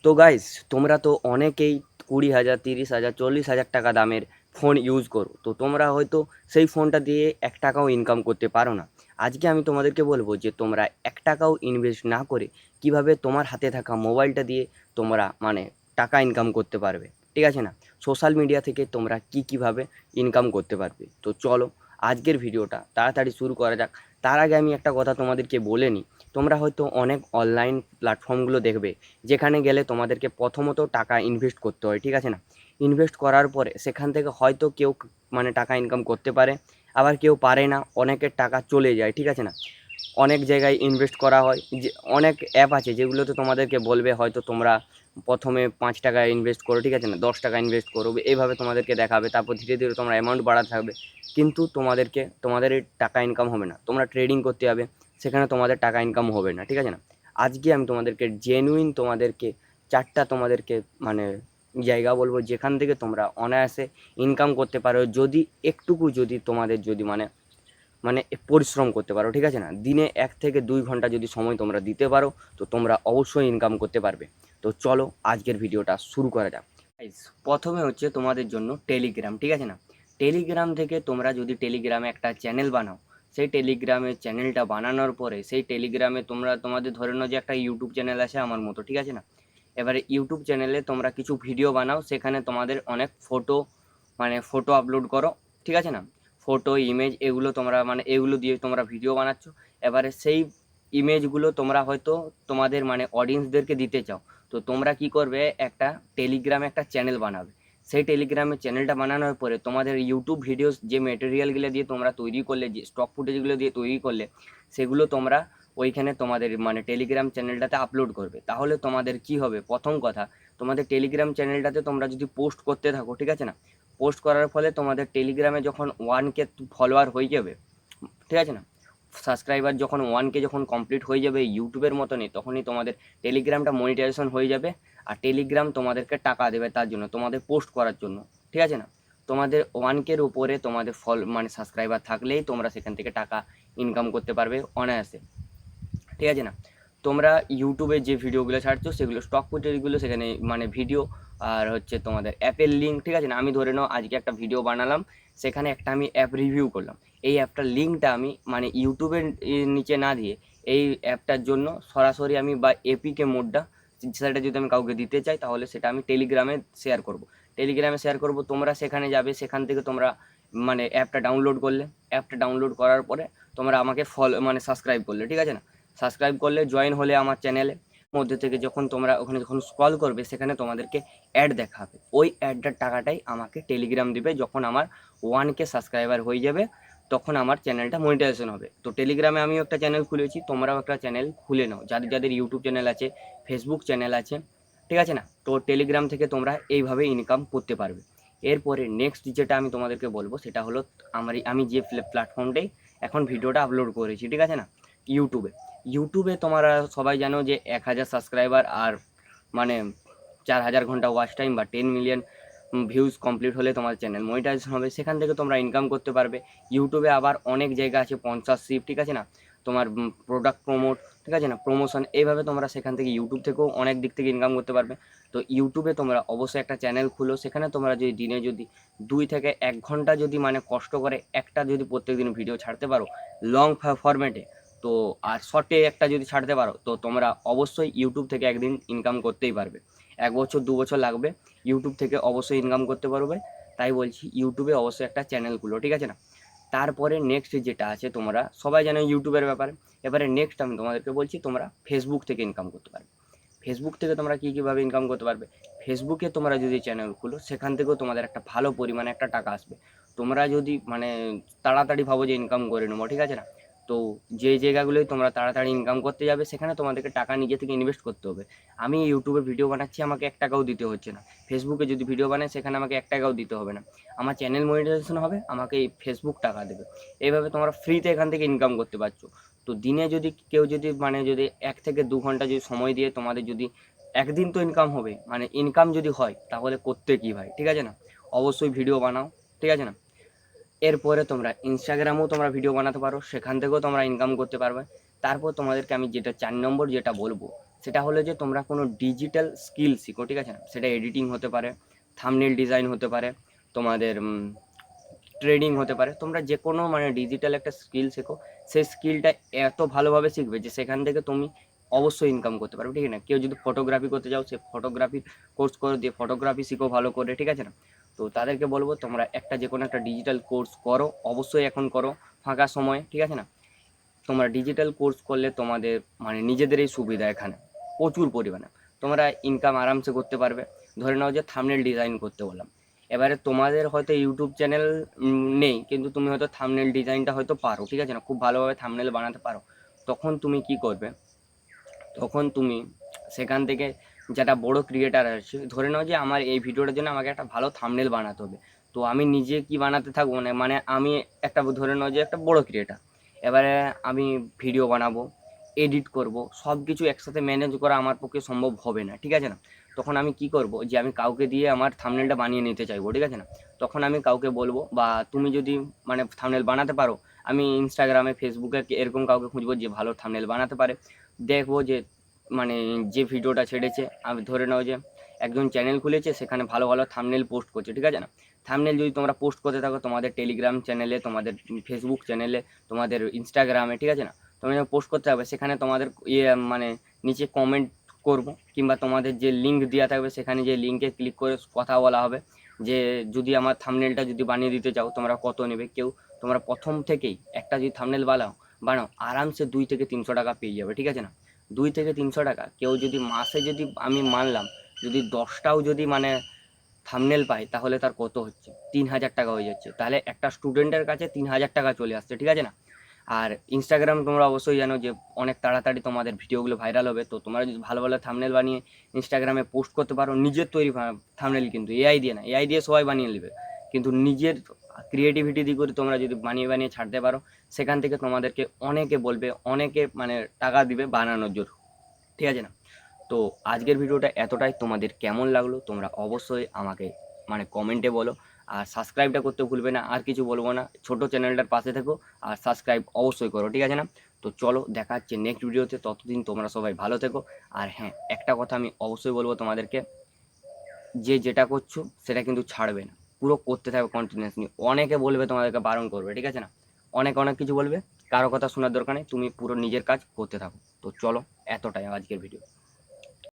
তো গাইস, তোমরা তো অনেকেই 20,000, 30,000, 40,000 টাকা দামের ফোন ইউজ করো। তো তোমরা হয়তো সেই ফোনটা দিয়ে 1 টাকাও ইনকাম করতে পারো না। আজকে আমি তোমাদেরকে বলবো যে তোমরা 1 টাকাও ইনভেস্ট না করে কিভাবে তোমার হাতে থাকা মোবাইলটা দিয়ে তোমরা টাকা ইনকাম করতে পারবে। ঠিক আছে না? সোশ্যাল মিডিয়া থেকে তোমরা কিভাবে ইনকাম করতে পারবে। তো চলো আজকের ভিডিওটা তাড়াতাড়ি শুরু করা যাক। তার আগে আমি একটা কথা তোমাদেরকে বলে নিই। তোমরা হয়তো অনেক অনলাইন প্ল্যাটফর্মগুলো দেখবে, যেখানে গেলে তোমাদেরকে প্রথমত টাকা ইনভেস্ট করতে হয়। ঠিক আছে না? ইনভেস্ট করার পরে সেখান থেকে হয়তো কেউ টাকা ইনকাম করতে পারে, আবার কেউ পারে না, অনেকের টাকা চলে যায়। ঠিক আছে না? অনেক জায়গায় ইনভেস্ট করা হয়, যে অনেক অ্যাপ আছে যেগুলোতে তোমাদেরকে বলবে হয়তো তোমরা প্রথমে 5 টাকা ইনভেস্ট করো, ঠিক আছে না, 10 টাকা ইনভেস্ট করো, এইভাবে তোমাদেরকে দেখাবে। তারপর ধীরে ধীরে তোমরা অ্যামাউন্ট বাড়াতে থাকবে, কিন্তু তোমাদের এই টাকা ইনকাম হবে না। তোমরা ট্রেডিং করতে যাবে, সেখানে তোমাদের টাকা ইনকাম হবে না। ঠিক আছে না? আজকে আমি তোমাদেরকে জেনুইন চারটা মানে জায়গা বলবো, যেখান থেকে তোমরা অনায়াসে ইনকাম করতে পারো, যদি একটুকু যদি তোমাদের যদি মানে পরিশ্রম করতে পারো। ঠিক আছে না? দিনে 1 থেকে 2 ঘন্টা যদি সময় তোমরা দিতে পারো, তো তোমরা অবশ্যই ইনকাম করতে পারবে। তো চলো আজকের ভিডিওটা শুরু করা যাক। গাইস, প্রথমে হচ্ছে তোমাদের জন্য টেলিগ্রাম। ঠিক আছে না? টেলিগ্রাম থেকে তোমরা যদি টেলিগ্রামে একটা চ্যানেল বানাও, সেই টেলিগ্রামের চ্যানেলটা বানানোর পরে সেই টেলিগ্রামে তোমরা তোমাদের ধরে নাও যে একটা ইউটিউব চ্যানেল আছে আমার মতো। ঠিক আছে না? এবারে ইউটিউব চ্যানেলে তোমরা কিছু ভিডিও বানাও, সেখানে তোমাদের অনেক ফটো আপলোড করো। ঠিক আছে না? ফটো, ইমেজ, এগুলো তোমরা এগুলো দিয়ে তোমরা ভিডিও বানাচ্ছ। এবারে সেই ইমেজগুলো তোমরা হয়তো তোমাদের অডিয়েন্সদেরকে দিতে চাও। তো তোমরা কি করবে, একটা টেলিগ্রামে একটা চ্যানেল বানাবে। সেই টেলিগ্রামে চ্যানেলটা বানানোর পরে তোমাদের ইউটিউব ভিডিওস যে মেটেরিয়ালগুলো দিয়ে তোমরা তৈরি করলে, যে স্টক ফুটেজগুলো দিয়ে তৈরি করলে, সেগুলো তোমরা ওইখানে তোমাদের টেলিগ্রাম চ্যানেলটাতে আপলোড করবে। তাহলে তোমাদের কি হবে, প্রথম কথা, তোমাদের টেলিগ্রাম চ্যানেলটাতে তোমরা যদি পোস্ট করতে থাকো, ঠিক আছে না, পোস্ট করার ফলে তোমাদের টেলিগ্রামে যখন 1K ফলোয়ার হয়ে যাবে, ঠিক আছে না, সাবস্ক্রাইবার যখন 1K যখন কমপ্লিট হয়ে যাবে ইউটিউবের মতনই, তখনই তোমাদের টেলিগ্রামটা মনিটাইজেশন হয়ে যাবে। আর টেলিগ্রাম তোমাদেরকে টাকা দেবে তার জন্য, তোমাদের পোস্ট করার জন্য। ঠিক আছে না? তোমাদের 1K উপরে তোমাদের সাবস্ক্রাইবার থাকলেই তোমরা সেখান থেকে টাকা ইনকাম করতে পারবে অনায়াসে। ঠিক আছে না? তোমরা ইউটিউবে যে ভিডিওগুলো ছাড়ছো সেগুলো স্টক ফুটেজগুলো, সেখানে ভিডিও আর হচ্ছে তোমাদের অ্যাপের লিঙ্ক। ঠিক আছে না? আমি ধরে নাও আজকে একটা ভিডিও বানালাম, সেখানে একটা আমি অ্যাপ রিভিউ করলাম। এই অ্যাপটার লিঙ্কটা আমি ইউটিউবের নিচে না দিয়ে এই অ্যাপটার জন্য সরাসরি আমি বা এপিকে মোডটা, সেটা যদি আমি কাউকে দিতে চাই, তাহলে সেটা আমি টেলিগ্রামে শেয়ার করব। টেলিগ্রামে শেয়ার করব, তোমরা সেখানে যাবে, সেখান থেকে তোমরা অ্যাপটা ডাউনলোড করলে, অ্যাপটা ডাউনলোড করার পরে তোমরা আমাকে সাবস্ক্রাইব করলে। ঠিক আছে না? সাবস্ক্রাইব করলে, জয়েন হলে আমার চ্যানেলে, মধ্যে থেকে যখন তোমরা ওখানে যখন স্ক্রল করবে, সেখানে তোমাদেরকে অ্যাড দেখাবে। ওই অ্যাডটার টাকাটাই আমাকে টেলিগ্রাম দিবে। যখন আমার 1K সাবস্ক্রাইবার হয়ে যাবে, তখন আমার চ্যানেলটা মনিটাইজেশন হবে। তো টেলিগ্রামে আমিও একটা চ্যানেল খুলেছি, তোমরাও একটা চ্যানেল খুলে নাও, যাদের যাদের ইউটিউব চ্যানেল আছে, ফেসবুক চ্যানেল আছে। ঠিক আছে না? তো টেলিগ্রাম থেকে তোমরা এইভাবে ইনকাম করতে পারবে। এরপরে নেক্সট যেটা আমি তোমাদেরকে বলবো, সেটা হলো আমি যে প্ল্যাটফর্মটাই এখন ভিডিওটা আপলোড করেছি, ঠিক আছে না, ইউটিউবে। ইউটিউবে তোমরা সবাই জানো যে 1,000 সাবস্ক্রাইবার আর মানে 4,000 ঘন্টা ওয়াচ টাইম বা 10 মিলিয়ন ভিউজ কমপ্লিট হলে তোমার চ্যানেল মনিটাইজেশন হবে, সেখান থেকে তোমরা ইনকাম করতে পারবে। ইউটিউবে আবার অনেক জায়গা আছে, স্পন্সরশিপ, ঠিক আছে না, তোমার প্রোডাক্ট প্রমোট, ঠিক আছে না, প্রমোশন, এইভাবে তোমরা সেখান থেকে ইউটিউব থেকেও অনেক দিক থেকে ইনকাম করতে পারবে। তো ইউটিউবে তোমরা অবশ্যই একটা চ্যানেল খুলো, সেখানে তোমরা যদি দিনে যদি 2 থেকে 1 ঘন্টা যদি কষ্ট করে একটা যদি প্রত্যেকদিন ভিডিও ছাড়তে পারো লং ফরম্যাটে, তো আর শর্টে একটা যদি ছাড়তে পারো, তো তোমরা অবশ্যই ইউটিউব থেকে একদিন ইনকাম করতেই পারবে। 1 বছর 2 বছর লাগবে, ইউটিউব থেকে অবশ্যই ইনকাম করতে পারবে। তাই বলছি ইউটিউবে অবশ্যই একটা চ্যানেল খুলো। ঠিক আছে না? তারপরে নেক্সট যেটা আছে, তোমরা সবাই জানো ইউটিউবের ব্যাপারে। এবারে নেক্সট আমি তোমাদেরকে বলছি, তোমরা ফেসবুক থেকে ইনকাম করতে পারবে। ফেসবুক থেকে তোমরা কীভাবে ইনকাম করতে পারবে, ফেসবুকে তোমরা যদি চ্যানেল খুলো, সেখান থেকেও তোমাদের একটা ভালো পরিমাণে একটা টাকা আসবে। তোমরা যদি তাড়াতাড়ি ভাবো যে ইনকাম করে নেবো, ঠিক আছে না, তো যে জায়গাগুলোই তোমরা তাড়াতাড়ি ইনকাম করতে যাবে, সেখানে তোমাদেরকে টাকা নিজে থেকে ইনভেস্ট করতে হবে। আমি ইউটিউবে ভিডিও বানাচ্ছি, আমাকে 1 টাকাও দিতে হচ্ছে না। ফেসবুকে যদি ভিডিও বানাই, সেখানে আমাকে 1 টাকাও দিতে হবে না। আমার চ্যানেল মনিটাইজেশন হবে, আমাকে এই ফেসবুক টাকা দেবে। এইভাবে তোমরা ফ্রিতে এখান থেকে ইনকাম করতে পারছো। তো দিনে যদি কেউ যদি যদি 1 থেকে 2 ঘন্টা যদি সময় দিয়ে তোমাদের যদি একদিন তো ইনকাম হবে, ইনকাম যদি হয়, তাহলে করতে কি ভাই, ঠিক আছে না? অবশ্যই ভিডিও বানাও। ঠিক আছে না? এরপরে তোমরা ইনস্টাগ্রামেও তোমরা ভিডিও বানাতে পারো, সেখান থেকেও তোমরা ইনকাম করতে পারবে। তারপর তোমাদেরকে আমি যেটা 4 নম্বর যেটা বলবো, সেটা হলো যে তোমরা কোনো ডিজিটাল স্কিল শিখো, ঠিক আছে না? সেটা এডিটিং হতে পারে, থাম্বনেল ডিজাইন হতে পারে, তোমাদের ট্রেডিং হতে পারে। তোমরা যে কোনো মানে ডিজিটাল একটা স্কিল শেখো, সেই স্কিলটা এত ভালোভাবে শিখবে যে সেখান থেকে তুমি অবশ্যই ইনকাম করতে পারবে, ঠিক আছে না? কেউ যদি ফটোগ্রাফি করতে যাও, সে ফটোগ্রাফির কোর্স করে দিয়ে ফটোগ্রাফি শিখো ভালো করে, ঠিক আছে না? তো তাদেরকে বলবো তোমরা একটা যে কোনো একটা ডিজিটাল কোর্স করো, অবশ্যই এখন করো ফাঁকা সময়ে, ঠিক আছে না? তোমরা ডিজিটাল কোর্স করলে তোমাদের মানে নিজেদেরই সুবিধা, এখানে প্রচুর পরিমাণে তোমরা ইনকাম আরামসে করতে পারবে। ধরে নাও যে থাম্বনেল ডিজাইন করতে বললাম, এবারে তোমাদের হয়তো ইউটিউব চ্যানেল নেই, কিন্তু তুমি হয়তো থাম্বনেল ডিজাইনটা হয়তো পারো, ঠিক আছে না? খুব ভালোভাবে থাম্বনেল বানাতে পারো। তখন তুমি কি করবে, তখন তুমি সেখান থেকে যেটা বড় ক্রিয়েটার আছে, ধরে নাও যে আমার এই ভিডিওটার জন্য আমাকে একটা ভালো থাম্বনেল বানাতে হবে, তো আমি নিজে কি বানাতে থাকবো না, মানে আমি একটা ধরে নাও যে একটা বড় ক্রিয়েটার, এবারে আমি ভিডিও বানাবো, এডিট করব, সব কিছু একসাথে ম্যানেজ করা আমার পক্ষে সম্ভব হবে না, ঠিক আছে না? তখন আমি কি করব, যে আমি কাউকে দিয়ে আমার থাম্বনেলটা বানিয়ে নিতে চাইবো, ঠিক আছে না? তখন আমি কাউকে বলবো, বা তুমি যদি মানে থাম্বনেল বানাতে পারো, আমি ইনস্টাগ্রামে ফেসবুকে এরকম কাউকে খুঁজবো যে ভালো থাম্বনেল বানাতে পারে, দেখবো যে মানে যে ভিডিওটা ছেড়েছে, আমি ধরে নাও যে একজন চ্যানেল খুলেছে, সেখানে ভালো ভালো থাম্বনেল পোস্ট করছে, ঠিক আছে না? থাম্বনেল যদি তোমরা পোস্ট করতে থাকো তোমাদের টেলিগ্রাম চ্যানেলে, তোমাদের ফেসবুক চ্যানেলে, তোমাদের ইনস্টাগ্রামে, ঠিক আছে না? তোমরা যখন পোস্ট করতে হবে, সেখানে তোমাদের মানে নিচে কমেন্ট করব, কিংবা তোমাদের যে লিঙ্ক দেওয়া থাকবে সেখানে যে লিঙ্কে ক্লিক করে কথা বলা হবে যে যদি আমার থাম্বনেলটা যদি বানিয়ে দিতে চাও তোমরা কত নেবে। কেউ তোমরা প্রথম থেকেই একটা যদি থাম্বনেল বানাও আরামসে 2 থেকে 300 টাকা পেয়ে যাবে, ঠিক আছে না? 2 থেকে 300 টাকা, কেউ যদি মাসে যদি আমি মানলাম যদি 10টাও যদি মানে থাম্বনেল পায়, তাহলে তার কত হচ্ছে, 3,000 টাকা হয়ে যাচ্ছে। তাহলে একটা স্টুডেন্টের কাছে 3,000 টাকা চলে আসছে, ঠিক আছে না? আর ইনস্টাগ্রাম তোমরা অবশ্যই জানো যে অনেক তাড়াতাড়ি তোমাদের ভিডিওগুলো ভাইরাল হবে, তো তোমরা যদি ভালো ভালো থাম্বনেল বানিয়ে ইনস্টাগ্রামে পোস্ট করতে পারো, নিজের তৈরি থাম্বনেল, কিন্তু এআই দিয়ে না, এআই দিয়ে সবাই বানিয়ে নেবে, কিন্তু নিজের ক্রিয়েটিভিটি দিয়ে করে তোমরা যদি বানিয়ে বানিয়ে ছাড়তে পারো, সেখান থেকে তোমাদেরকে অনেকে বলবে, অনেকে মানে টাকা দিবে বানানোর জন্য, ঠিক আছে না? তো আজকের ভিডিওটা এতটাই, তোমাদের কেমন লাগলো তোমরা অবশ্যই আমাকে মানে কমেন্টে বলো, আর সাবস্ক্রাইবটা করতে ভুলবে না। আর কিছু বলবো না, ছোট চ্যানেলটার পাশে থেকো আর সাবস্ক্রাইব অবশ্যই করো, ঠিক আছে না? তো চলো দেখা হচ্ছে নেক্সট ভিডিওতে, ততদিন তোমরা সবাই ভালো থেকো। আর হ্যাঁ, একটা কথা আমি অবশ্যই বলবো তোমাদেরকে, যে যেটা করছো সেটা কিন্তু ছাড়বে না, পুরো করতে থাকবে কন্টিনিউয়াসলি। অনেকে বলবে তোমাদেরকে বারণ করবে, ঠিক আছে না? অনেক অনেক কিছু বলবে, কারো কথা শোনার দরকার নেই, তুমি পুরো নিজের কাজ করতে থাকো। তো চলো, এতটাই আজকের ভিডিও।